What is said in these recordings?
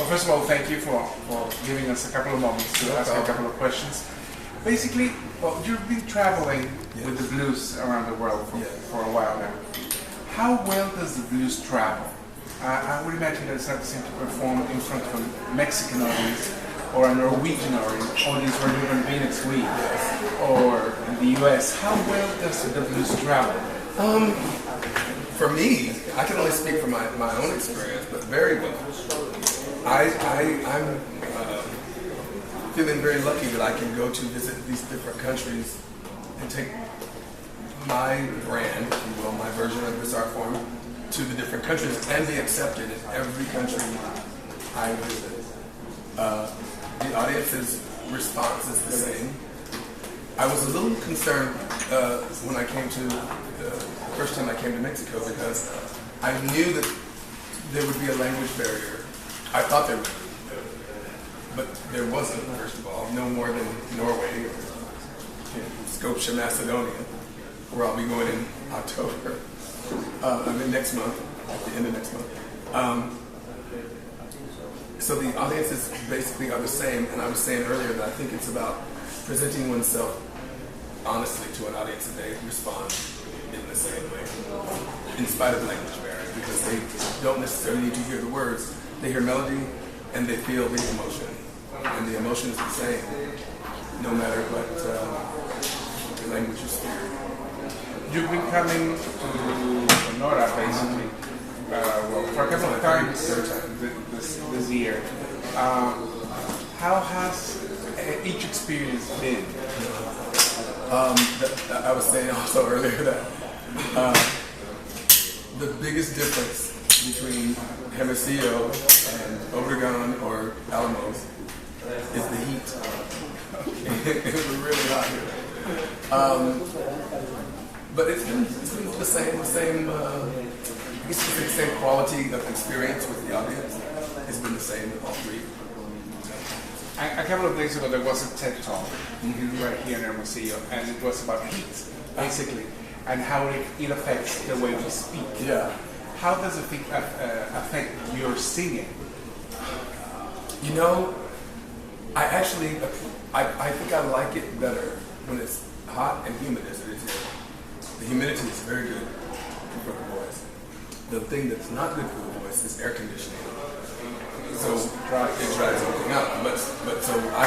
first of all, thank you for giving us a couple of moments to ask a couple of questions. Basically, well, you've been traveling with the blues around the world for a while now. How well does the blues travel? I would imagine that it's not the same to perform in front of a Mexican audience or a Norwegian audience where you're going to be next week, or in the US. How well does the blues travel? For me, I can only speak from my own experience, but very well. I'm feeling very lucky that I can go to visit these different countries and take my brand, if you will, my version of this art form, to the different countries and be accepted in every country I visit. The audience's response is the same. I was a little concerned when I came to the first time I came to Mexico, because I knew that there would be a language barrier. I thought there would be, but there wasn't, first of all, no more than Norway or Skopje, Macedonia, where I'll be going in October. Next month, at the end of next month. So the audiences basically are the same, and I was saying earlier that I think it's about presenting oneself honestly to an audience, and they respond in the same way, in spite of language barrier, because they don't necessarily need to hear the words. They hear melody, and they feel the emotion, and the emotion is the same, no matter what language you speak. You've been coming to Sonora, basically, for a couple of times this year. How has each experience been? I was saying also earlier that the biggest difference between Hermosillo and Obregon or Alamos is the heat. It's really hot here. But it's been the same quality of experience with the audience. It's been the same with all three. A couple of days ago, there was a TED Talk right here in Hermosillo, and it was about heat, basically, and how it affects the way we speak. Yeah. How does it affect your singing? You know, I think I like it better when it's hot and humid as it is here. The humidity is very good for the voice. The thing that's not good for the voice is air conditioning. So it dries everything out. But so I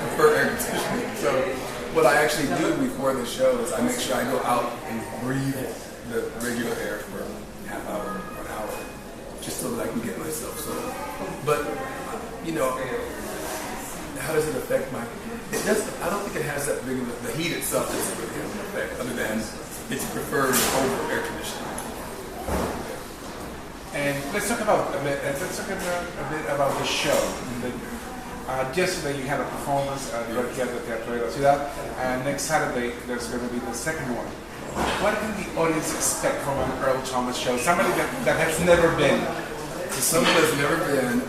prefer air conditioning. So what I actually do before the show is I make sure I go out and breathe the regular air for half hour or an hour, just so that I can get myself so. But you know, how does it affect my? It doesn't. I don't think it has that big of the heat itself doesn't really have an effect, other than it's preferred over air conditioning. And let's talk about a bit about the show. Yesterday you had a performance at the Teatro, Ciudad, and next Saturday there's going to be the second one. What can the audience expect from an Earl Thomas show? Somebody that has never been. Someone that's never been.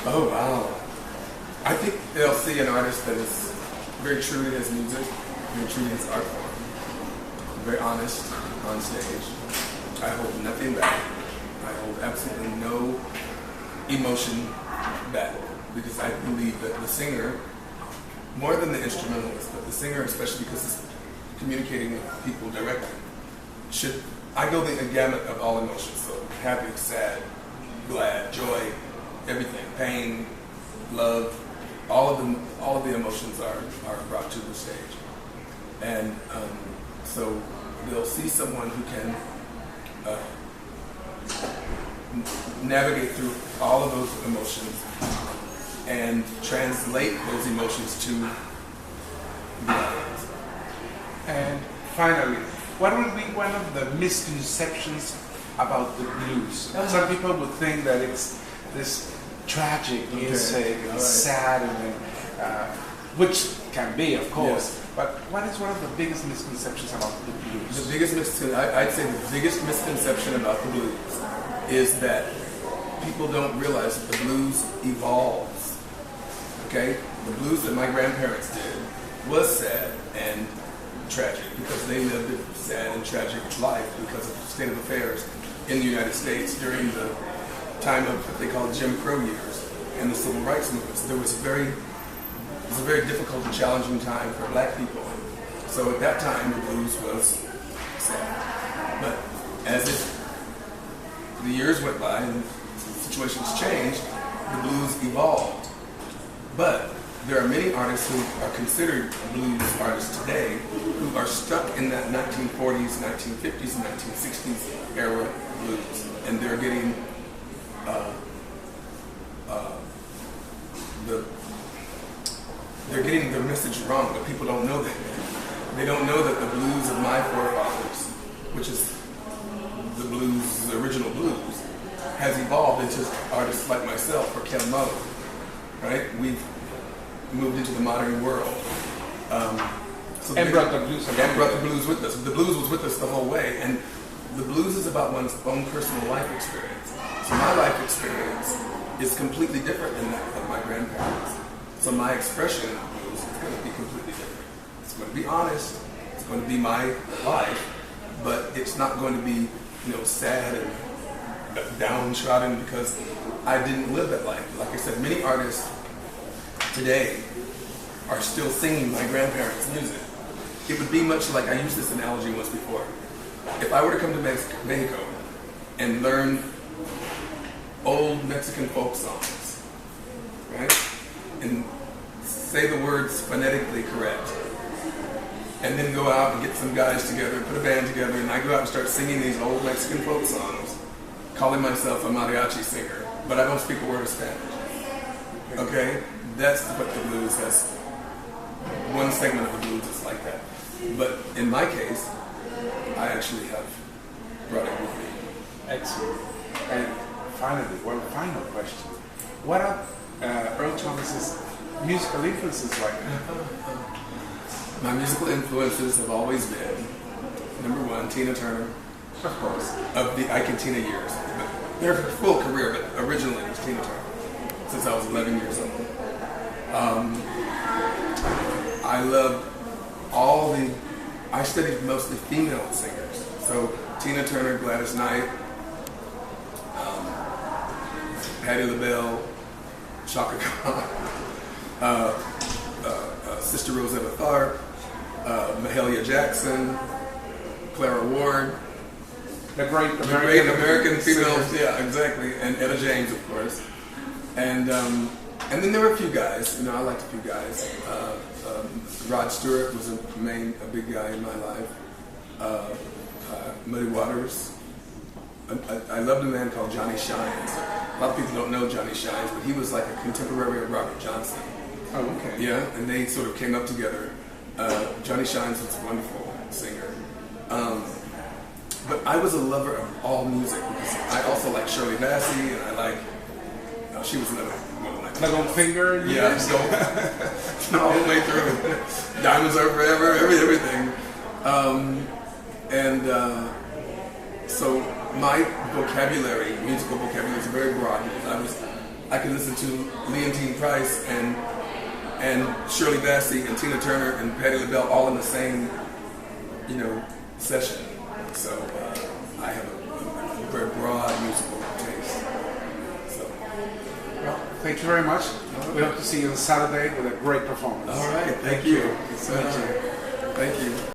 Oh wow! I think they'll see an artist that is very true to his music, very true to his art form, very honest on stage. I hold nothing back. I hold absolutely no emotion back, because I believe that the singer, more than the instrumentalist, but the singer, especially because it's communicating with people directly, I go the gamut of all emotions. So happy, sad, glad, joy, everything, pain, love, all of the emotions are brought to the stage, and so they'll see someone who can navigate through all of those emotions and translate those emotions to the audience. And finally, what would be one of the misconceptions about the blues? Some people would think that it's this tragic music and sad, and which can be, of course. Yes. But what is one of the biggest misconceptions about the blues? I'd say the biggest misconception about the blues is that people don't realize that the blues evolves. Okay? The blues that my grandparents did was sad and tragic, because they lived a sad and tragic life because of the state of affairs in the United States during the time of what they call Jim Crow years and the civil rights movements. It was a very difficult and challenging time for black people. So at that time, the blues was sad. But as the years went by and situations changed, the blues evolved. But there are many artists who are considered blues artists today who are stuck in that 1940s, 1950s, and 1960s era blues, and they're getting they're getting their message wrong, but people don't know that. They don't know that the blues of my forefathers, which is the blues, the original blues, has evolved into artists like myself or Jaloma, right? We've moved into the modern world. And brought the blues with us. The blues was with us the whole way, and the blues is about one's own personal life experience. So my life experience is completely different than that of my grandparents. So my expression of blues is going to be completely different. It's going to be honest. It's going to be my life, but it's not going to be, sad and downtrodden because I didn't live that life. Like I said, many artists today are still singing my grandparents' music. It would be much like, I used this analogy once before. If I were to come to Mexico and learn old Mexican folk songs, right? And say the words phonetically correct, and then go out and get some guys together, put a band together, and I go out and start singing these old Mexican folk songs, calling myself a mariachi singer, but I don't speak a word of Spanish. Okay? That's what the blues has. One segment of the blues is like that. But in my case, I actually have brought it with me. Excellent. And finally, one final question. What are Earl Thomas's musical influences like? My musical influences have always been, number one, Tina Turner. Of course. Of the Ike and Tina years. But their full career, but originally it was Tina Turner, since I was 11 years old. I loved I studied mostly female singers. So Tina Turner, Gladys Knight, Patti LaBelle, Chaka Khan, Sister Rosetta Tharpe, Mahalia Jackson, Clara Ward. The great American females, yeah, exactly. And Etta James, of course. And then there were a few guys. I liked a few guys. Rod Stewart was a big guy in my life. Muddy Waters. I loved a man called Johnny Shines. A lot of people don't know Johnny Shines, but he was like a contemporary of Robert Johnson. Oh, okay. Yeah, and they sort of came up together. Johnny Shines was a wonderful singer. But I was a lover of all music because I also like Shirley Bassey, and I like, she was another one of my Goldfinger? Yeah, all the way through. Diamonds Are Forever, everything. So my vocabulary, musical vocabulary is very broad. I could listen to Leontine Price and Shirley Bassey and Tina Turner and Patti LaBelle all in the same, session. So I have a very broad musical taste. So, well, thank you very much. We hope to see you on Saturday with a great performance. All right, thank you. Thank you.